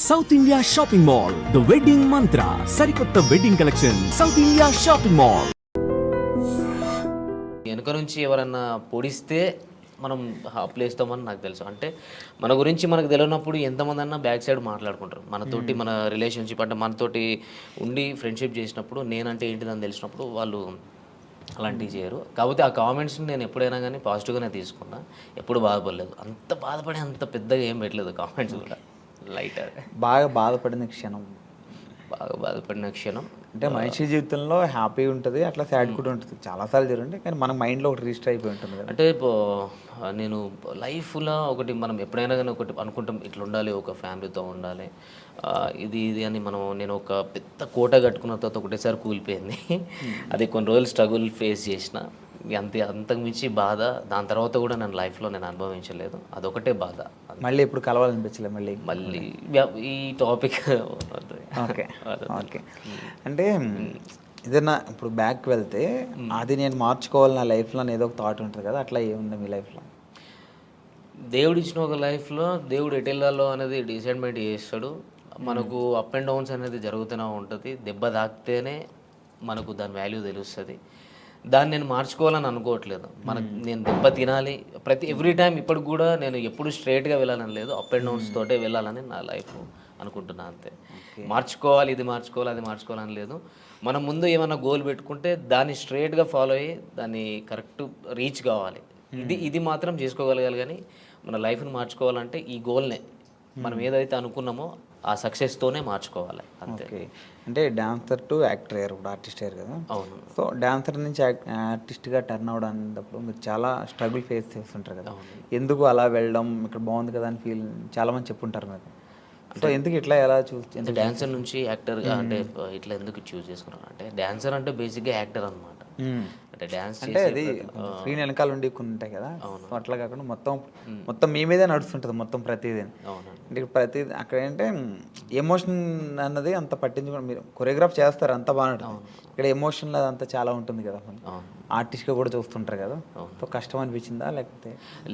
South India shopping mall the wedding మంత్ర సరికొత్త wedding collection south India shopping mall. వెనుక నుంచి ఎవరన్నా పొడిస్తే మనం ప్లేస్తామని నాకు తెలుసు. అంటే మన గురించి మనకు తెలియనప్పుడు ఎంతమంది అన్నా బ్యాక్ సైడ్ మాట్లాడుకుంటారు మనతోటి. మన రిలేషన్షిప్ అంటే మనతోటి ఉండి ఫ్రెండ్షిప్ చేసినప్పుడు నేనంటే ఏంటిదని తెలిసినప్పుడు వాళ్ళు అలాంటివి చేయరు. కాకపోతే ఆ కామెంట్స్ని నేను ఎప్పుడైనా కానీ పాజిటివ్గానే తీసుకున్నా, ఎప్పుడు బాధపడలేదు. అంత బాధపడి అంత పెద్దగా ఏం పెట్టలేదు కామెంట్స్ కూడా. లైట్ బాగా బాధపడిన క్షణం, బాగా బాధపడిన క్షణం అంటే మనిషి జీవితంలో హ్యాపీ ఉంటుంది, అట్లా సాడ్ కూడా ఉంటుంది. చాలాసార్లు జరుగుతుంది, కానీ మన మైండ్లో ఒకటి రిజిస్టర్ అయిపోయి ఉంటుంది కదా. అంటే నేను లైఫ్లో ఒకటి మనం ఎప్పుడైనా కానీ ఒకటి అనుకుంటాం, ఇట్లా ఉండాలి, ఒక ఫ్యామిలీతో ఉండాలి, ఇది ఇది అని నేను ఒక పెద్ద కోట కట్టుకున్న తర్వాత ఒకటేసారి కూలిపోయింది. అది కొన్ని రోజులు స్ట్రగుల్ ఫేస్ చేసిన, అంతకు మించి బాధ దాని తర్వాత కూడా నేను లైఫ్లో అనుభవించలేదు. అదొకటే బాధ. మళ్ళీ ఇప్పుడు కలవాలనిపించలే మళ్ళీ ఈ టాపిక్. Okay okay. అంటే ఏదైనా ఇప్పుడు బ్యాక్ వెళ్తే అది నేను మార్చుకోవాలి నా లైఫ్లో ఏదో ఒక థాట్ ఉంటుంది కదా, అట్లా ఏముంది మీ లైఫ్లో? దేవుడు ఇచ్చిన ఒక లైఫ్లో దేవుడు ఎటు వెళ్ళాలో అనేది డిసైడ్మెంట్ చేస్తాడు. మనకు అప్ అండ్ డౌన్స్ అనేది జరుగుతూనే ఉంటుంది. దెబ్బ తాకితేనే మనకు దాని వాల్యూ తెలుస్తుంది. దాన్ని నేను మార్చుకోవాలని అనుకోవట్లేదు. నేను దెబ్బ తినాలి ఎవ్రీ టైం. ఇప్పుడు కూడా నేను ఎప్పుడు స్ట్రైట్గా వెళ్ళాలని లేదు, అప్ అండ్ డౌన్స్ తోటే వెళ్ళాలని నా లైఫ్ అనుకుంటున్నా అంతే. మార్చుకోవాలి, ఇది మార్చుకోవాలి, అది మార్చుకోవాలని లేదు. మనం ముందు ఏమైనా గోల్ పెట్టుకుంటే దాన్ని స్ట్రైట్గా ఫాలో అయ్యి దాన్ని కరెక్ట్ రీచ్ కావాలి. ఇది మాత్రం చేసుకోగలగాలి. కానీ మన లైఫ్ని మార్చుకోవాలంటే ఈ గోల్నే మనం ఏదైతే అనుకున్నామో ఆ సక్సెస్తోనే మార్చుకోవాలి అంతే. అంటే డాన్సర్ టు యాక్టర్ అయ్యారు, ఇప్పుడు ఆర్టిస్ట్ అయ్యారు కదా. అవును. సో డాన్సర్ నుంచి ఆర్టిస్ట్గా టర్న్ అవడానికి మీరు చాలా స్ట్రగుల్ ఫేస్ చేస్తుంటారు కదా. ఎందుకు అలా వెళ్ళడం, ఇక్కడ బాగుంది కదా అని ఫీల్ చాలామంది చెప్పుంటారు మీరు. సో ఎందుకు ఇట్లా ఎలా అంటే డాన్సర్ నుంచి యాక్టర్గా అంటే ఇట్లా ఎందుకు చూస్ చేసుకున్నాను అంటే, డాన్సర్ అంటే బేసిక్గా యాక్టర్ అనమాట. అంటే డాన్స్ అంటే అది స్క్రీన్ వెనకాల ఉండి కొన్ని ఉంటాయి కదా. సో అట్లా కాకుండా మొత్తం మీ మీదే నడుస్తుంటుంది మొత్తం ప్రతిదీ. అంటే ప్రతిదీ అక్కడ ఏంటంటే ఎమోషన్ అన్నది అంత పట్టించుకోండి. మీరు కొరియోగ్రాఫ్ చేస్తారు, అంత బాగా. ఇక్కడ ఎమోషన్ అదంతా చాలా ఉంటుంది కదా, ఆర్టిస్ట్గా కూడా చూస్తుంటారు కదా. సో కష్టం అనిపించిందా లేకపోతే?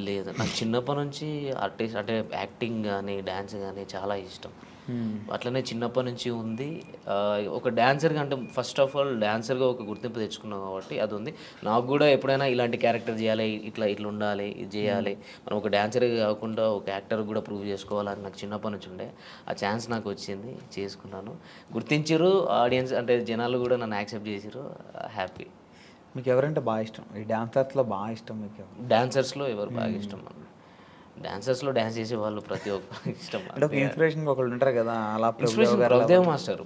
లేదు, నాకు చిన్నప్పటి నుంచి ఆర్టిస్ట్ అంటే యాక్టింగ్ కానీ డ్యాన్స్ కానీ చాలా ఇష్టం. అట్లనే చిన్నప్పటి నుంచి ఉంది. ఒక డ్యాన్సర్గా అంటే ఫస్ట్ ఆఫ్ ఆల్ డ్యాన్సర్గా ఒక గుర్తింపు తెచ్చుకున్నాం కాబట్టి అది ఉంది. నాకు కూడా ఎప్పుడైనా ఇలాంటి క్యారెక్టర్ చేయాలి, ఇట్లా ఉండాలి, ఇది చేయాలి, మనం ఒక డ్యాన్సర్గా కాకుండా ఒక యాక్టర్ కూడా ప్రూవ్ చేసుకోవాలని నాకు చిన్నప్పటి నుంచి ఉండే. ఆ ఛాన్స్ నాకు వచ్చింది, చేసుకున్నాను. గుర్తించారు ఆడియన్స్, అంటే జనాలు కూడా నన్ను యాక్సెప్ట్ చేసారు. హ్యాపీ. మీకు ఎవరంటే బాగా ఇష్టం? ఈ డాన్సర్స్లో బాగా ఇష్టం మీకు? డాన్సర్స్లో ఎవరు బాగా ఇష్టం? డాన్సర్స్లో డ్యాన్స్ చేసే వాళ్ళు ప్రతి ఒక్కరు ఇష్టం. అంటే ఒక ఇన్స్పిరేషన్ ఒకళ్ళు ఉంటారు కదా, అలా ప్రభుదేవ్ మాస్టర్,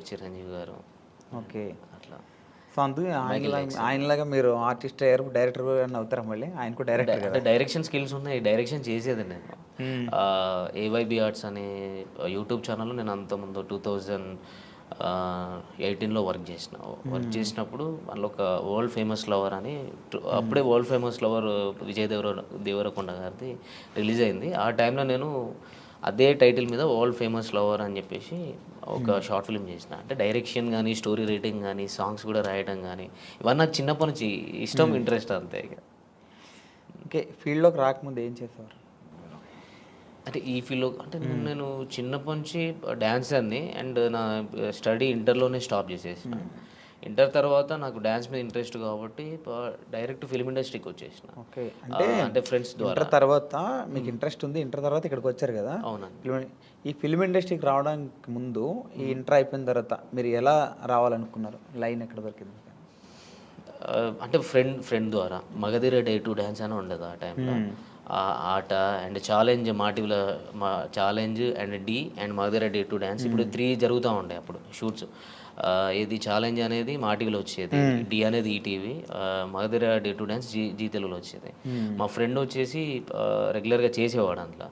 చిరంజీవి గారు. ఓకే, అట్లా. సో అందుకు ఆయనలాగా మీరు ఆర్టిస్ట్ అయ్యారు, డైరెక్టర్ అవుతారా? మళ్ళీ ఆయన కూడా డైరెక్టర్ కదా. డైరెక్షన్ స్కిల్స్ ఉన్నాయి, డైరెక్షన్ చేసేది నేను. ఏవైబి ఆర్ట్స్ అనే యూట్యూబ్ ఛానల్లో నేను అంతకుముందు 2018లో వర్క్ చేసినప్పుడు అందులో ఒక వరల్డ్ ఫేమస్ లవర్ అని, అప్పుడే world famous lover Vijay Deverakonda గారిది రిలీజ్ అయింది. ఆ టైంలో నేను అదే టైటిల్ మీద వరల్డ్ ఫేమస్ లవర్ అని చెప్పేసి ఒక షార్ట్ ఫిల్మ్ చేసిన. అంటే డైరెక్షన్ కానీ, స్టోరీ రైటింగ్ కానీ, సాంగ్స్ కూడా రాయడం కానీ, ఇవన్నీ నాకు చిన్నప్పటి నుంచి ఇష్టం, ఇంట్రెస్ట్ అంతే. ఇక ఓకే, ఫీల్డ్లోకి రాకముందు ఏం చేసేవారు? అంటే ఈ ఫీల్డ్లో అంటే నేను చిన్నప్పటి నుంచి డ్యాన్సర్ని, అండ్ నా స్టడీ ఇంటర్లోనే స్టాప్ చేసేసిన. ఇంటర్ తర్వాత నాకు డ్యాన్స్ మీద ఇంట్రెస్ట్ కాబట్టి డైరెక్ట్ ఫిల్మ్ ఇండస్ట్రీకి వచ్చేసిన. ఓకే, అంటే ఫ్రెండ్స్ ద్వారా. ఇంటర్ తర్వాత మీకు ఇంట్రెస్ట్ ఉంది, ఇంటర్ తర్వాత ఇక్కడికి వచ్చారు కదా. అవునండి. ఈ ఫిల్మ్ ఇండస్ట్రీకి రావడానికి ముందు, ఈ ఇంటర్ అయిపోయిన తర్వాత మీరు ఎలా రావాలనుకున్నారు? లైన్ ఎక్కడ దొరికింది? అంటే ఫ్రెండ్ ద్వారా మగధీర డే టు డ్యాన్స్ అని ఉండదు ఆ టైంలో. Aata and challenge, challenge and Dhee and Magadheera day to dance, ఇప్పుడు 3 జరుగుతూ ఉండే అప్పుడు షూట్స్. ఇది ఛాలెంజ్ అనేది మా టీవీలో వచ్చేది, డి అనేది ETV, Magadheera day to dance Zee తెలుగులో వచ్చేది. మా ఫ్రెండ్ వచ్చేసి రెగ్యులర్గా చేసేవాడు అందులో.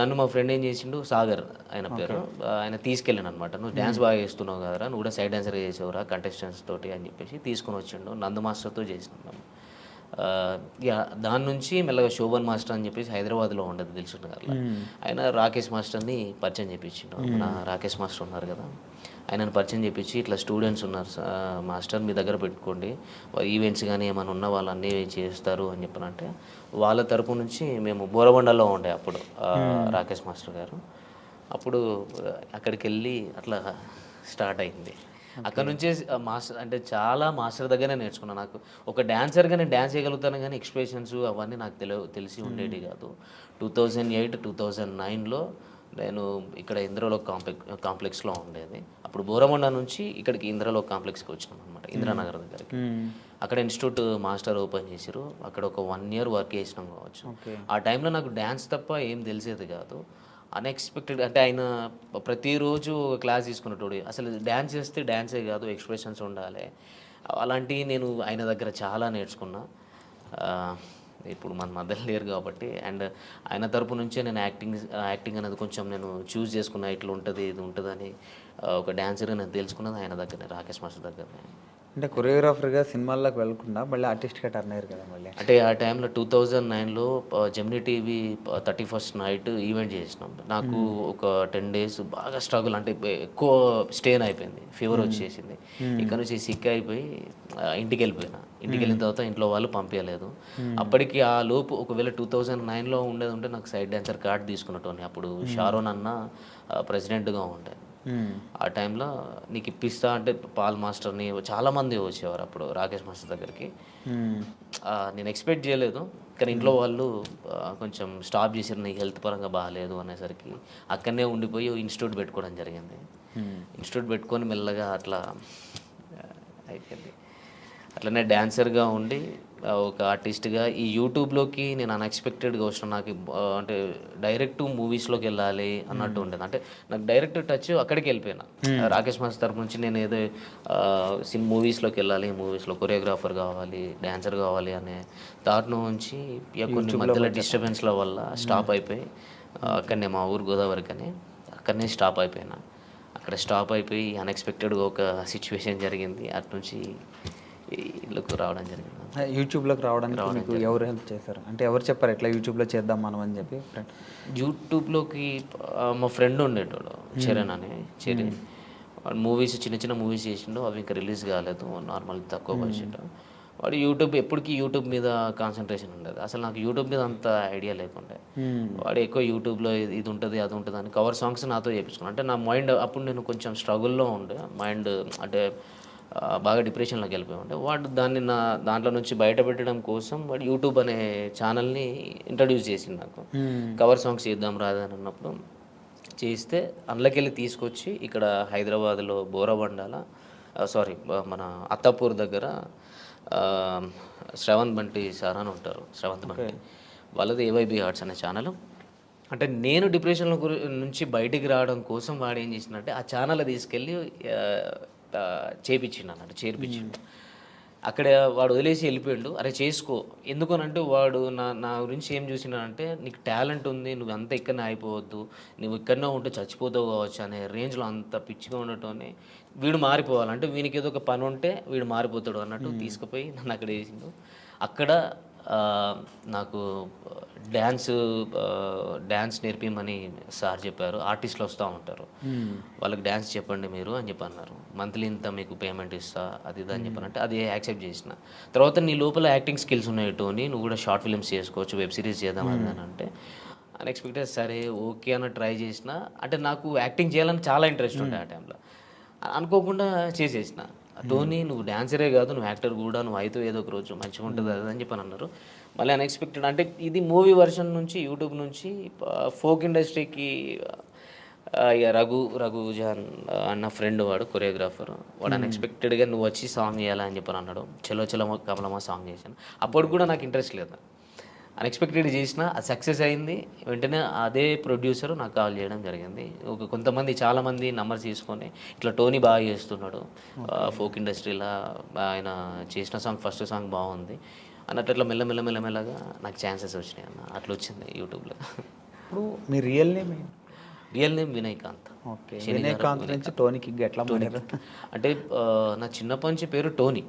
నన్ను మా ఫ్రెండ్ ఏం చేసిండు, సాగర్ ఆయన పేరు, ఆయన తీసుకెళ్ళాను అనమాట. నువ్వు డ్యాన్స్ బాగా చేస్తున్నావు కదరా, నువ్వు కూడా సైడ్ డాన్సర్గా చేసేవరా కంటెస్టెంట్స్ తోటి అని చెప్పేసి తీసుకొని వచ్చిండు. నందు మాస్టర్తో చేసినాం మేము. దాని నుంచి మెల్లగా శోభన్ మాస్టర్ అని చెప్పేసి హైదరాబాద్లో ఉండదు దిల్సుఖ్ నగర్లో, ఆయన రాకేష్ మాస్టర్ని పరిచయం చేయించిండు. మన రాకేష్ మాస్టర్ ఉన్నారు కదా, ఆయనను పరిచయం చేయించి ఇట్లా స్టూడెంట్స్ ఉన్నారు మాస్టర్, మీ దగ్గర పెట్టుకోండి, ఈవెంట్స్ కానీ ఏమైనా ఉన్న వాళ్ళన్నీ చేస్తారు అని చెప్పనంటే, వాళ్ళ తరపు నుంచి మేము బోరబండలో ఉండే అప్పుడు రాకేష్ మాస్టర్ గారు, అప్పుడు అక్కడికి వెళ్ళి అట్లా స్టార్ట్ అయింది. అక్కడ నుంచే మాస్టర్ అంటే చాలా మాస్టర్ దగ్గరనే నేర్చుకున్నాను. నాకు ఒక డాన్సర్గా నేను డాన్స్ చేయగలుగుతాను కానీ ఎక్స్ప్రెషన్స్ అవన్నీ నాకు తెలిసి ఉండేవి కాదు. 2008, 2009లో నేను ఇక్కడ ఇంద్రలోక్ కాంప్లెక్స్లో ఉండేది. అప్పుడు బోరమండ నుంచి ఇక్కడికి ఇంద్రలోక్ కాంప్లెక్స్కి వచ్చినాం అనమాట, ఇంద్రానగర్ దగ్గరికి. అక్కడ ఇన్స్టిట్యూట్ మాస్టర్ ఓపెన్ చేసిరు. అక్కడ ఒక 1 year వర్క్ చేసినాం కావచ్చు. ఆ టైంలో నాకు డ్యాన్స్ తప్ప ఏం తెలిసేది కాదు. అన్ఎక్స్పెక్టెడ్ అంటే ఆయన ప్రతిరోజు క్లాస్ తీసుకునేటోడు. అసలు డ్యాన్స్ చేస్తే డ్యాన్సే కాదు, ఎక్స్ప్రెషన్స్ ఉండాలి. అలాంటివి నేను ఆయన దగ్గర చాలా నేర్చుకున్నా. ఇప్పుడు మన మధ్యలో లేరు కాబట్టి, అండ్ ఆయన తరపు నుంచే నేను యాక్టింగ్ అనేది కొంచెం నేను చూస్ చేసుకున్నా. ఇట్లా ఉంటుంది, ఇది ఉంటుందని ఒక డాన్సర్గా నేను తెలుసుకున్నది ఆయన దగ్గరనే, రాకేష్ మాస్టర్ దగ్గరనే. అంటే కొరియోగ్రాఫర్గా సినిమాల్లోకి వెళ్ళకుండా మళ్ళీ ఆర్టిస్ట్గా టర్న్ అయ్యారు కదా మళ్ళీ. అంటే ఆ టైంలో 2009లో Gemini TV 31st night event చేసినాం. నాకు ఒక 10 days బాగా స్ట్రగుల్, అంటే ఎక్కువ స్టేన్ అయిపోయింది, ఫీవర్ వచ్చేసింది. ఇక్కడ నుంచి సిక్ అయిపోయి ఇంటికి వెళ్ళిపోయినా. ఇంటికి వెళ్ళిన తర్వాత ఇంట్లో వాళ్ళు పంపించలేదు. అప్పటికి ఆ లోపు ఒకవేళ 2009లో ఉండేది ఉంటే నాకు సైడ్ డాన్సర్ కార్డ్ తీసుకున్నట్టు. అప్పుడు షారోన్ అన్న ప్రెసిడెంట్గా ఉండే. ఆ టైంలో నీకు ఇప్పిస్తా అంటే పాల్ మాస్టర్ని చాలామంది వచ్చేవారు అప్పుడు రాకేష్ మాస్టర్ దగ్గరికి. నేను ఎక్స్పెక్ట్ చేయలేదు, కానీ ఇంట్లో వాళ్ళు కొంచెం స్టాప్ చేసారు, నీకు హెల్త్ పరంగా బాగాలేదు అనేసరికి అక్కడనే ఉండిపోయి ఇన్స్టిట్యూట్ పెట్టుకోవడం జరిగింది. ఇన్స్టిట్యూట్ పెట్టుకొని మెల్లగా అట్లా అయిపోయింది. అట్లనే డాన్సర్గా ఉండి ఒక ఆర్టిస్ట్గా ఈ యూట్యూబ్లోకి నేను అన్ఎక్స్పెక్టెడ్గా వచ్చిన. నాకు అంటే డైరెక్ట్ మూవీస్లోకి వెళ్ళాలి అన్నట్టు ఉండేది. అంటే నాకు డైరెక్ట్ టచ్ అక్కడికి వెళ్ళిపోయినా. రాకేష్ మాస్టర్ తరపు నుంచి నేను ఏదో మూవీస్లోకి వెళ్ళాలి, మూవీస్లో కొరియోగ్రాఫర్ కావాలి, డాన్సర్ కావాలి అనే థాట్ నుంచి కొన్ని మధ్యలో డిస్టర్బెన్స్ల వల్ల స్టాప్ అయిపోయి అక్కడనే మా ఊరు గోదావరికి అని అక్కడనే స్టాప్ అయిపోయినా. అక్కడ స్టాప్ అయిపోయి అన్ఎక్స్పెక్టెడ్గా ఒక సిచ్యువేషన్ జరిగింది. అటు నుంచి ఇళ్ళకు రావడం జరిగింది. యూట్యూబ్లోకి రావడానికి మీకు ఎవరు హెల్ప్ చేశారు? అంటే ఎవరు చెప్పారు ఎట్లా యూట్యూబ్లో చేద్దాం మనం అని చెప్పి? యూట్యూబ్లోకి మా ఫ్రెండ్ ఉండేటోడు, చరణ్ అని. చరణ్ మూవీస్ చిన్న చిన్న మూవీస్ చేసిండు, అవి ఇంకా రిలీజ్ కాలేదు, నార్మల్ తక్కువ బడ్జెట్. వాడు ఎప్పటికీ యూట్యూబ్ మీద కాన్సన్ట్రేషన్ ఉండేది. అసలు నాకు యూట్యూబ్ మీద అంత ఐడియా లేకుండే. వాడు ఎక్కువ యూట్యూబ్లో ఇది ఉంటుంది, అది ఉంటుంది అని కవర్ సాంగ్స్ నాతో చేయించుకున్నాను. అంటే నా మైండ్ అప్పుడు నేను కొంచెం స్ట్రగుల్లో ఉండే, మైండ్ అంటే బాగా డిప్రెషన్లోకి వెళ్ళిపోయి ఉండే. వాడు దాంట్లో నుంచి బయటపెట్టడం కోసం వాడు యూట్యూబ్ అనే ఛానల్ని ఇంట్రడ్యూస్ చేసింది నాకు. కవర్ సాంగ్స్ చేద్దాం రాదని అన్నప్పుడు చేస్తే అందులోకెళ్ళి తీసుకొచ్చి ఇక్కడ హైదరాబాద్లో బోరబండాల మన అత్తాపూర్ దగ్గర శ్రవంత్ బంటి సార్ అని ఉంటారు. శ్రవంత్ బంటి వాళ్ళది ఏవైబీ ఆర్ట్స్ అనే ఛానల్. అంటే నేను డిప్రెషన్లో నుంచి బయటికి రావడం కోసం వాడు ఏం చేసిందంటే ఆ ఛానల్ తీసుకెళ్ళి చేర్పించిండు. అక్కడ వాడు వదిలేసి వెళ్ళిపోయాడు. అరే చేసుకో, ఎందుకనంటే వాడు నా గురించి ఏం చూసినాడంటే నీకు టాలెంట్ ఉంది, నువ్వు అంతా ఇక్కడనే అయిపోవద్దు, నువ్వు ఇక్కడనే ఉంటే చచ్చిపోతావు కావచ్చు అనే రేంజ్లో అంత పిచ్చిగా ఉండటంనే వీడు మారిపోవాలంటే వీనికి ఏదో ఒక పని ఉంటే వీడు మారిపోతాడు అన్నట్టు తీసుకుపోయి నన్ను అక్కడ వేసిండు. అక్కడ నాకు డ్యాన్స్ నేర్పిమని సార్ చెప్పారు. ఆర్టిస్టులు వస్తూ ఉంటారు, వాళ్ళకి డ్యాన్స్ చెప్పండి మీరు అని చెప్పి అన్నారు. మంత్లీ ఇంత మీకు పేమెంట్ ఇస్తా, అది ఇది అని చెప్పానంటే అది యాక్సెప్ట్ చేసిన. తర్వాత నీ లోపల యాక్టింగ్ స్కిల్స్ ఉన్నాయి టోనీ, నువ్వు కూడా షార్ట్ ఫిల్మ్స్ చేసుకోవచ్చు, వెబ్ సిరీస్ చేద్దాం అని అంటే అన్ఎక్స్పెక్టెడ్ సరే ఓకే అన్న ట్రై చేసిన. అంటే నాకు యాక్టింగ్ చేయాలని చాలా ఇంట్రెస్ట్ ఉండే ఆ టైంలో. అనుకోకుండా చేసేసిన. టోనీ నువ్వు డాన్సరే కాదు, నువ్వు యాక్టర్ కూడా, నువ్వు అయితే ఏదో ఒక రోజు మంచిగా ఉంటుంది అది అని చెప్పని అన్నారు. మళ్ళీ అన్ఎక్స్పెక్టెడ్ అంటే ఇది మూవీ వర్షన్ నుంచి యూట్యూబ్ నుంచి ఫోక్ ఇండస్ట్రీకి రఘుజాన్ అన్న ఫ్రెండ్, వాడు కొరియోగ్రాఫర్. వాడు అన్ఎక్స్పెక్టెడ్గా నువ్వు వచ్చి సాంగ్ చేయాలని చెప్పని అన్నాడు. చలో చలో కమలమ్మ సాంగ్ చేశాను. అప్పుడు కూడా నాకు ఇంట్రెస్ట్ లేదు, అన్ఎక్స్పెక్టెడ్ చేసిన, అది సక్సెస్ అయింది. వెంటనే అదే ప్రొడ్యూసర్ నాకు కాల్ చేయడం జరిగింది. చాలామంది నంబర్స్ తీసుకొని ఇట్లా టోనీ బాగా చేస్తున్నాడు ఫోక్ ఇండస్ట్రీలో, ఆయన చేసిన సాంగ్ ఫస్ట్ సాంగ్ బాగుంది అన్నట్టు అట్లా మెల్లగా నాకు ఛాన్సెస్ వచ్చినాయి అన్న. అట్లా వచ్చింది యూట్యూబ్లో. ఇప్పుడు మీ real name Vinayakanth. Okay, Vinayakanth నుంచి టోనీకి ఎట్లా మారారు? అంటే నా చిన్నప్పటి నుంచి పేరు టోనీ.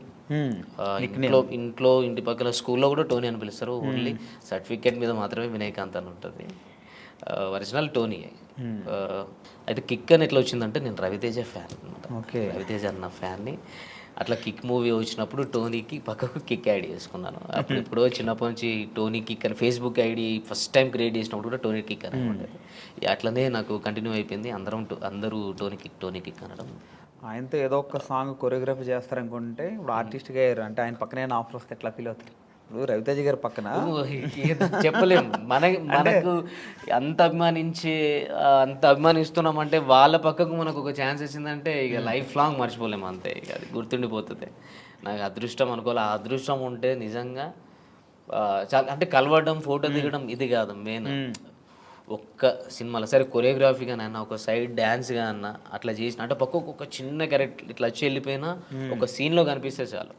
ఇంటి పక్కల స్కూల్లో కూడా టోనీ అని పిలుస్తారు. ఓన్లీ సర్టిఫికేట్ మీద మాత్రమే వినయకాంత్ అని ఉంటుంది. Original Tony. అయితే కిక్ అని ఎట్లా వచ్చిందంటే నేను రవితేజ ఫ్యాన్ అనమాట. రవితేజ అన్న ఫ్యాన్ని. అట్లా కిక్ మూవీ వచ్చినప్పుడు టోనీకి పక్కకు కిక్ యాడ్ చేసుకున్నాను. అప్పుడు ఎప్పుడో చిన్నప్పటి నుంచి టోనీ కిక్ అని Facebook ID first time create చేసినప్పుడు కూడా టోనీ కిక్ అని ఉండేది. అట్లనే నాకు కంటిన్యూ అయిపోయింది. అందరూ టోనీ కిక్ అనడం. ఆయనతో ఏదో ఒక సాంగ్ కొరియోగ్రఫీ చేస్తారనుకుంటే ఇప్పుడు ఆర్టిస్ట్గా అయ్యారు అంటే ఆయన పక్కనే ఆఫర్ వస్తే ఎట్లా ఫీల్ అవుతారు? ఇప్పుడు రవితేజ గారి పక్కన చెప్పలేము. మనకు అంత అభిమానిస్తున్నామంటే వాళ్ళ పక్కకు మనకు ఒక ఛాన్స్ వచ్చిందంటే ఇక లైఫ్ లాంగ్ మర్చిపోలేము అంతే. ఇక అది గుర్తుండిపోతుంది. నాకు అదృష్టం అనుకోవాలి. ఆ అదృష్టం ఉంటే నిజంగా చాలా అంటే కలవడం, ఫోటో దిగడం ఇది కాదు మెయిన్. ఒక్క సినిమాలో సరే కొరియోగ్రఫీగా అన్న ఒక సైడ్ డ్యాన్స్గా అన్న అట్లా చేసిన అంటే పక్కకు ఒక చిన్న క్యారెక్టర్ ఇట్లా వచ్చి వెళ్ళిపోయినా ఒక సీన్లో కనిపిస్తే చాలు.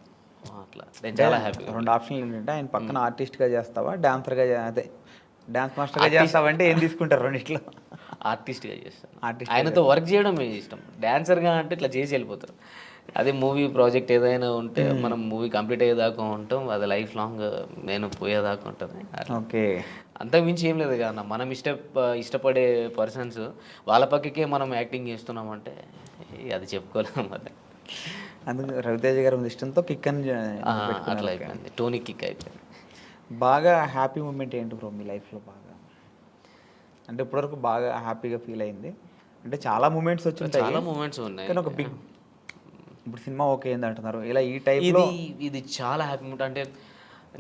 అట్లా నేను చాలా హ్యాపీ. 2 ఆప్షన్లు ఏంటంటే ఆయన పక్కన ఆర్టిస్ట్గా చేస్తావా, డాన్సర్గా అదే డాన్స్ మాస్టర్గా చేస్తావా అంటే ఏం తీసుకుంటారు రెండిట్లో? ఆర్టిస్ట్గా చేస్తాను. ఆయనతో వర్క్ చేయడం ఇష్టం. డాన్సర్గా అంటే ఇట్లా చేసి వెళ్ళిపోతారు. అదే మూవీ ప్రాజెక్ట్ ఏదైనా ఉంటే మనం మూవీ కంప్లీట్ అయ్యేదాకా ఉంటాం. అది లైఫ్ లాంగ్ నేను పోయేదాకా ఉంటుంది. ఓకే, అంతకు మించి ఏం లేదు కదా. మనం ఇష్టపడే పర్సన్స్ వాళ్ళ పక్కకే మనం యాక్టింగ్ చేస్తున్నామంటే అది చెప్పుకోలేము. మరి అందుకు రవితేజ గారి మీద ఇష్టంతో కిక్ అని అట్లా అయిపోయింది. టోనీ కిక్ అయిపోయింది. బాగా హ్యాపీ మూమెంట్ ఏంటి బ్రో మీ లైఫ్లో? బాగా అంటే ఇప్పటివరకు బాగా హ్యాపీగా ఫీల్ అయింది అంటే చాలా మూమెంట్స్ వచ్చి చాలా మూమెంట్స్ ఉన్నాయి కానీ ఒక బిగ్ ఇప్పుడు సినిమా ఓకే ఏంది అంటున్నారు ఇలా ఈ టైప్లో ఇది చాలా హ్యాపీ మూమెంట్. అంటే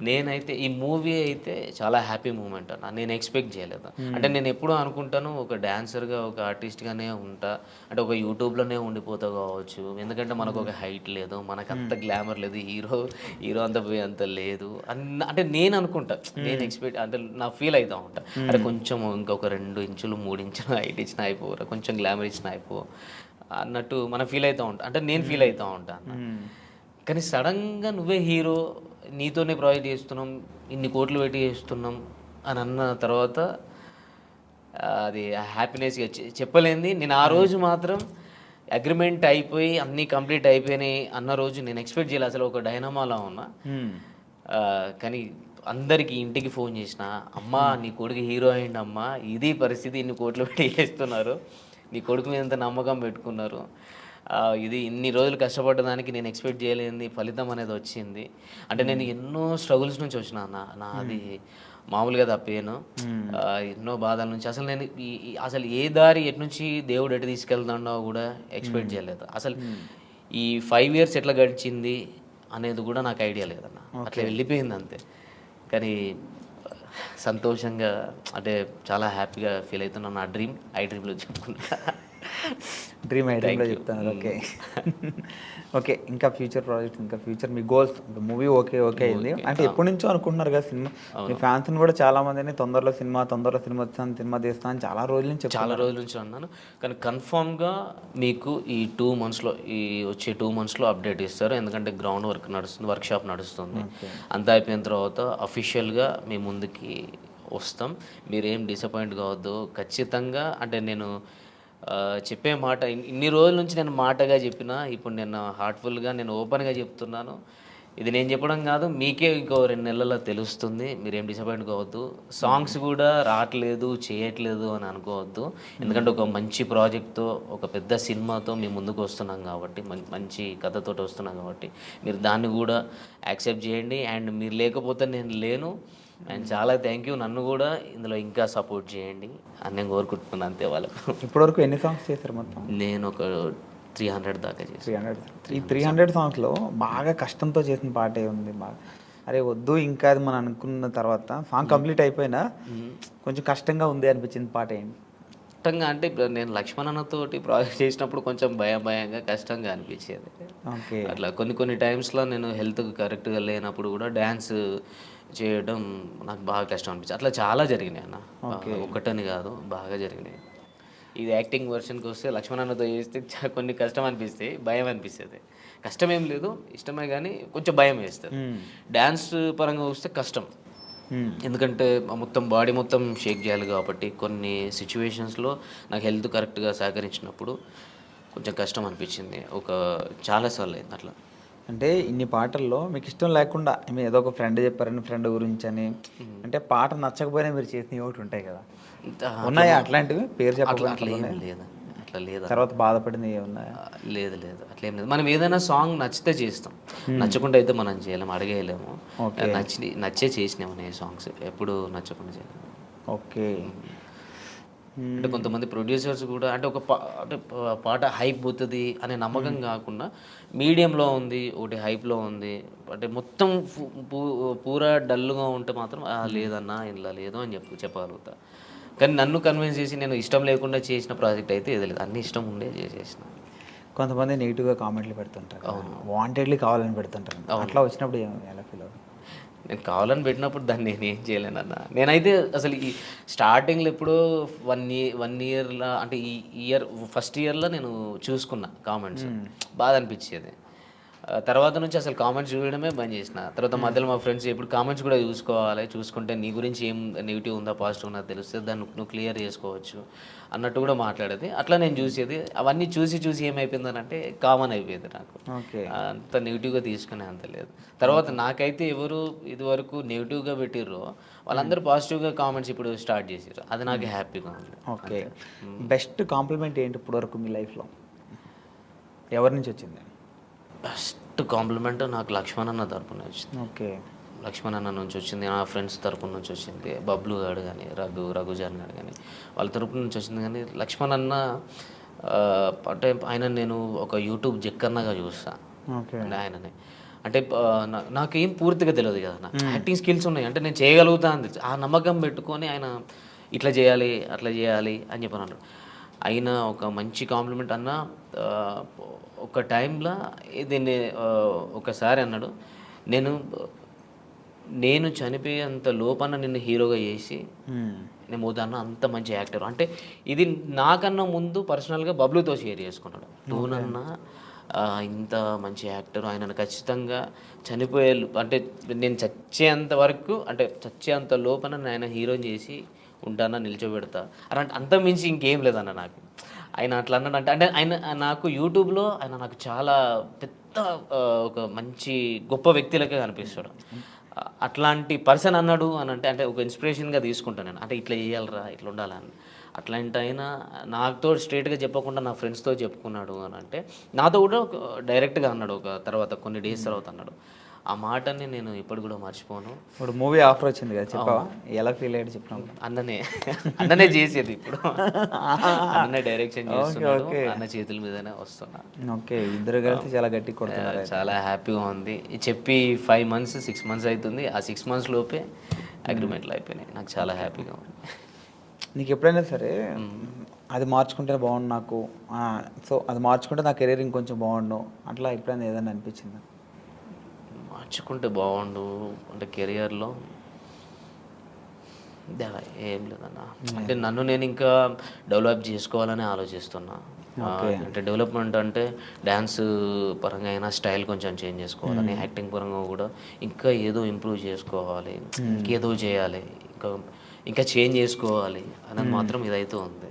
నేనైతే ఈ మూవీ అయితే చాలా హ్యాపీ మూమెంట్ అన్న. నేను ఎక్స్పెక్ట్ చేయలేదు. అంటే నేను ఎప్పుడూ అనుకుంటాను ఒక డాన్సర్గా ఒక ఆర్టిస్ట్గానే ఉంటా అంటే ఒక యూట్యూబ్లోనే ఉండిపోతా కావచ్చు. ఎందుకంటే మనకు ఒక హైట్ లేదు, మనకు అంత గ్లామర్ లేదు, హీరో అంత లేదు అంటే నేను అనుకుంటా. నేను ఎక్స్పెక్ట్ అంటే నా ఫీల్ అవుతూ ఉంటా. అంటే కొంచెం ఇంకొక 2 ఇంచులు 3 ఇంచులు హైట్ ఇచ్చిన అయిపోరా, కొంచెం గ్లామర్ ఇచ్చిన అయిపో అన్నట్టు మనం ఫీల్ అవుతూ ఉంటాం. అంటే నేను ఫీల్ అవుతూ ఉంటాను. కానీ సడన్గా నువ్వే హీరో, నీతోనే ప్రాజెక్ట్ చేస్తున్నాం, ఇన్ని కోట్లు పెట్టి చేస్తున్నాం అని అన్న తర్వాత అది హ్యాపీనెస్గా చెప్పలేంది. నేను ఆ రోజు మాత్రం అగ్రిమెంట్ అయిపోయి అన్నీ కంప్లీట్ అయిపోయినాయి అన్న రోజు నేను ఎక్స్పెక్ట్ చేయలేదు. అసలు ఒక డైనమాలా ఉన్నా. కానీ అందరికీ ఇంటికి ఫోన్ చేసిన, అమ్మా నీ కొడుకు హీరో అయ్యిండు అమ్మా, ఇది పరిస్థితి, ఇన్ని కోట్లు పెట్టి చేస్తున్నారు, నీ కొడుకు మీద ఎంత నమ్మకం పెట్టుకున్నారు, ఇది ఇన్ని రోజులు కష్టపడ్డదానికి నేను ఎక్స్పెక్ట్ చేయలేని ఫలితం అనేది వచ్చింది. అంటే నేను ఎన్నో స్ట్రగుల్స్ నుంచి వచ్చిన నాది మామూలుగా తప్పేను. ఎన్నో బాధల నుంచి అసలు నేను అసలు ఏ దారి ఎటు నుంచి దేవుడు ఎటు తీసుకెళ్తాడో కూడా ఎక్స్పెక్ట్ చేయలేదు. అసలు ఈ 5 years ఎట్లా గడిచింది అనేది కూడా నాకు ఐడియా లేదన్న. అట్లా వెళ్ళిపోయింది అంతే. కానీ సంతోషంగా అంటే చాలా హ్యాపీగా ఫీల్ అవుతున్నాను. నా ఐ డ్రీమ్లో చెప్పుకుంటా. డ్రీమ్ ఐటెంలో చెప్తాను. ఓకే ఓకే, ఇంకా ఫ్యూచర్ ప్రాజెక్ట్స్, ఇంకా ఫ్యూచర్ మీ గోల్స్? మూవీ ఓకే అయింది అంటే ఎప్పటి నుంచో అనుకుంటున్నారు కదా సినిమా. మీ ఫ్యాన్స్ని కూడా చాలా మందిని తొందరలో సినిమా వస్తాను, సినిమా తీస్తాను చాలా రోజుల నుంచి అన్నాను. కానీ కన్ఫామ్గా మీకు ఈ 2 monthsలో ఈ వచ్చే 2 monthsలో అప్డేట్ ఇస్తారు. ఎందుకంటే గ్రౌండ్ వర్క్ నడుస్తుంది, వర్క్షాప్ నడుస్తుంది. అంతా అయిపోయిన తర్వాత అఫీషియల్గా మీ ముందుకి వస్తాం. మీరేం డిసప్పాయింట్ కావద్దు. ఖచ్చితంగా అంటే నేను చెప్పే మాట ఇన్ని రోజుల నుంచి నేను మాటగా చెప్పిన, ఇప్పుడు నేను హార్ట్ఫుల్గా నేను ఓపెన్గా చెప్తున్నాను. ఇది నేను చెప్పడం కాదు, మీకే ఇంకో 2 నెలల్లో తెలుస్తుంది. మీరేం డిసప్పాయింట్ కావద్దు. సాంగ్స్ కూడా రావట్లేదు, చేయట్లేదు అని అనుకోవద్దు. ఎందుకంటే ఒక మంచి ప్రాజెక్ట్తో, ఒక పెద్ద సినిమాతో మీ ముందుకు వస్తున్నాం కాబట్టి, మంచి కథతో వస్తున్నాం కాబట్టి మీరు దాన్ని కూడా యాక్సెప్ట్ చేయండి. అండ్ మీరు లేకపోతే నేను లేను. అండ్ చాలా థ్యాంక్ యూ. నన్ను కూడా ఇందులో ఇంకా సపోర్ట్ చేయండి అని నేను కోరుకుంటున్నాను అంతే. వాళ్ళకు ఇప్పటివరకు ఎన్ని సాంగ్స్ చేశారు మొత్తం? నేను ఒక 300 దాకా చేసి. 300. ఈ 300 సాంగ్స్లో బాగా కష్టంతో చేసిన పాటే ఉంది. బాగా అరే వద్దు ఇంకా అది మనం అనుకున్న తర్వాత సాంగ్ కంప్లీట్ అయిపోయినా కొంచెం కష్టంగా ఉంది అనిపించింది పాట ఏంటి? కష్టంగా అంటే ఇప్పుడు నేను లక్ష్మణ్ అన్నతోటి ప్రాజెక్ట్ చేసినప్పుడు కొంచెం భయంగా కష్టంగా అనిపించేది. అట్లా కొన్ని టైమ్స్లో నేను హెల్త్ కరెక్ట్గా లేనప్పుడు కూడా డ్యాన్స్ చేయడం నాకు బాగా కష్టం అనిపించింది. అట్లా చాలా జరిగినాయి అన్న, ఒకటని కాదు, బాగా జరిగినాయి. ఇది యాక్టింగ్ వర్షన్కి వస్తే లక్ష్మణ్ అన్నతో చేస్తే కొన్ని కష్టం అనిపిస్తాయి, భయం అనిపిస్తుంది. కష్టం ఏం లేదు, ఇష్టమే, కానీ కొంచెం భయం వేస్తుంది. డ్యాన్స్ పరంగా వస్తే కష్టం, ఎందుకంటే మొత్తం బాడీ మొత్తం షేక్ చేయాలి కాబట్టి కొన్ని సిచ్యువేషన్స్లో నాకు హెల్త్ కరెక్ట్గా సహకరించినప్పుడు కొంచెం కష్టం అనిపించింది. చాలాసార్లు అయింది అట్లా. అంటే ఇన్ని పాటల్లో మీకు ఇష్టం లేకుండా మీరు ఏదో ఒక ఫ్రెండ్ చెప్పారని ఫ్రెండ్ గురించి అని, అంటే పాట నచ్చకపోయినా మీరు చేసినవి ఒకటి ఉంటాయి కదా, ఉన్నాయా అట్లాంటివి? పేరు చెప్పాలి అట్లా అట్లా లేదు. తర్వాత బాధపడింది ఏమన్నా? లేదు లేదు అట్లేం లేదు. మనం ఏదైనా సాంగ్ నచ్చితే చేస్తాం, నచ్చకుండా అయితే మనం చేయలేము, అడిగేయలేము. నచ్చే చేసినాము నేను సాంగ్స్, ఎప్పుడు నచ్చకుండా చేయలేము. ఓకే. అంటే కొంతమంది ప్రొడ్యూసర్స్ కూడా అంటే అంటే పాట హైప్ పోతుంది అనే నమ్మకం కాకుండా మీడియంలో ఉంది, ఒకటి హైప్లో ఉంది, అంటే మొత్తం పూరా డల్గా ఉంటే మాత్రం లేదన్నా ఇలా లేదు అని చెప్పగలుగుతా. కానీ నన్ను కన్విన్స్ చేసి నేను ఇష్టం లేకుండా చేసిన ప్రాజెక్ట్ అయితే ఏది లేదు, అన్ని ఇష్టం ఉండే చేసేసిన. కొంతమంది నెగిటివ్గా కామెంట్లు పెడుతుంటారు, వాంటెడ్లీ కావాలని పెడుతుంటారు. అట్లా వచ్చినప్పుడు ఎలా ఫీల్ అవుతుంది? నేను కావాలని పెట్టినప్పుడు దాన్ని నేను ఏం చేయలేనన్న. నేనైతే అసలు ఈ స్టార్టింగ్లో ఎప్పుడో 1 ఇయర్లో అంటే ఈ ఫస్ట్ ఇయర్లో నేను చూసుకున్నా కామెంట్స్, బాధ అనిపించేది. తర్వాత నుంచి అసలు కామెంట్స్ చూడడమే బంద్ చేసిన. తర్వాత మధ్యలో మా ఫ్రెండ్స్ ఎప్పుడు కామెంట్స్ కూడా చూసుకోవాలి, చూసుకుంటే నీ గురించి ఏం నెగిటివ్ ఉందా పాజిటివ్ ఉందా తెలుస్తుంది, దాన్ని నువ్వు క్లియర్ చేసుకోవచ్చు అన్నట్టు కూడా మాట్లాడేది. అట్లా నేను చూసేది. అవన్నీ చూసి ఏమైపోయిందనంటే కామన్ అయిపోయింది నాకు. అంత నెగిటివ్గా తీసుకునే అంత లేదు. తర్వాత నాకైతే ఎవరు ఇదివరకు నెగిటివ్గా పెట్టిర్రో వాళ్ళందరూ పాజిటివ్గా కామెంట్స్ ఇప్పుడు స్టార్ట్ చేసారు, అది నాకు హ్యాపీగా ఉంది. ఓకే. బెస్ట్ కాంప్లిమెంట్ ఏంటి ఇప్పటివరకు మీ లైఫ్లో, ఎవరి నుంచి వచ్చింది? బెస్ట్ కాంప్లిమెంట్ నాకు లక్ష్మణ్ అన్న తరపున వచ్చింది. ఓకే. లక్ష్మణ్ అన్న నుంచి వచ్చింది, నా ఫ్రెండ్స్ తరపున నుంచి వచ్చింది, బబ్లు గారు కానీ రఘుజాన్ గారు కానీ వాళ్ళ తరపు నుంచి వచ్చింది. కానీ లక్ష్మణ్ అన్న అంటే ఆయన నేను ఒక యూట్యూబ్ జక్కన్నగా చూస్తాను. అంటే ఆయననే అంటే నాకేం పూర్తిగా తెలియదు కదా, నాకు యాక్టింగ్ స్కిల్స్ ఉన్నాయి అంటే నేను చేయగలుగుతాను, ఆ నమ్మకం పెట్టుకొని ఆయన ఇట్లా చేయాలి అట్లా చేయాలి అని చెప్పని అన్నాడు. అయినా ఒక మంచి కాంప్లిమెంట్ అన్న. ఒక టైంలో దీన్ని ఒకసారి అన్నాడు, నేను చనిపోయేంత లోపల నిన్ను హీరోగా చేసి నేను పోతాను, అంత మంచి యాక్టర్. అంటే ఇది నాకన్నా ముందు పర్సనల్గా బబ్లుతో షేర్ చేసుకున్నాడు. టూనన్నా ఇంత మంచి యాక్టర్, ఆయనను ఖచ్చితంగా చనిపోయే అంటే నేను చచ్చేంత వరకు అంటే చచ్చేంత లోపల ఆయన హీరోని చేసి ఉంటానా, నిల్చోబెడతా అలాంటి అంత మించి ఇంకేం లేదన్న నాకు. ఆయన అట్లా అన్నాడు అంటే ఆయన నాకు యూట్యూబ్లో ఆయన నాకు చాలా పెద్ద ఒక మంచి గొప్ప వ్యక్తిలకే కనిపిస్తాడు. అట్లాంటి పర్సన్ అన్నాడు అని అంటే ఒక ఇన్స్పిరేషన్గా తీసుకుంటాను నేను. అంటే ఇట్లా చేయాలరా, ఇట్లా ఉండాలని. అట్లాంటి అయినా నాతో స్ట్రైట్గా చెప్పకుండా నా ఫ్రెండ్స్తో చెప్పుకున్నాడు అని అంటే, నాతో కూడా డైరెక్ట్గా అన్నాడు ఒక తర్వాత కొన్ని డేస్ తర్వాత అన్నాడు. ఆ మాటని నేను ఇప్పుడు కూడా మర్చిపోను. ఇప్పుడు మూవీ ఆఫర్ వచ్చింది కదా, చెప్పావా ఎలా ఫీల్ అయ్యాడు చెప్పినావు? అన్ననే చేసేది, ఇప్పుడు అన్ననే డైరెక్షన్ చేస్తున్నాడు, అన్న చేతుల మీదనే వస్తున్నా. ఓకే, ఇద్దరు కలిసి చాలా గట్టి కొడుతున్నారు. చాలా హ్యాపీగా ఉంది. చెప్పి 5 months 6 months అవుతుంది. ఆ 6 months లోపే అగ్రిమెంట్లు అయిపోయినాయి. నాకు చాలా హ్యాపీగా ఉంది. నీకు ఎప్పుడైనా సరే అది మార్చుకుంటే బాగుండు నాకు, సో అది మార్చుకుంటే నా కెరీర్ ఇంకొంచెం బాగుండు అట్లా ఎప్పుడైనా ఏదైనా అనిపించిందా? మార్చుకుంటే బాగుండు అంటే కెరియర్లో ఏం లేదన్న. అంటే నన్ను నేను ఇంకా డెవలప్ చేసుకోవాలని ఆలోచిస్తున్నా. అంటే డెవలప్మెంట్ అంటే డ్యాన్స్ పరంగా అయినా స్టైల్ కొంచెం చేంజ్ చేసుకోవాలని, యాక్టింగ్ పరంగా కూడా ఇంకా ఏదో ఇంప్రూవ్ చేసుకోవాలి, ఇంకేదో చేయాలి, ఇంకా చేంజ్ చేసుకోవాలి అనేది మాత్రం ఇదైతే ఉంది.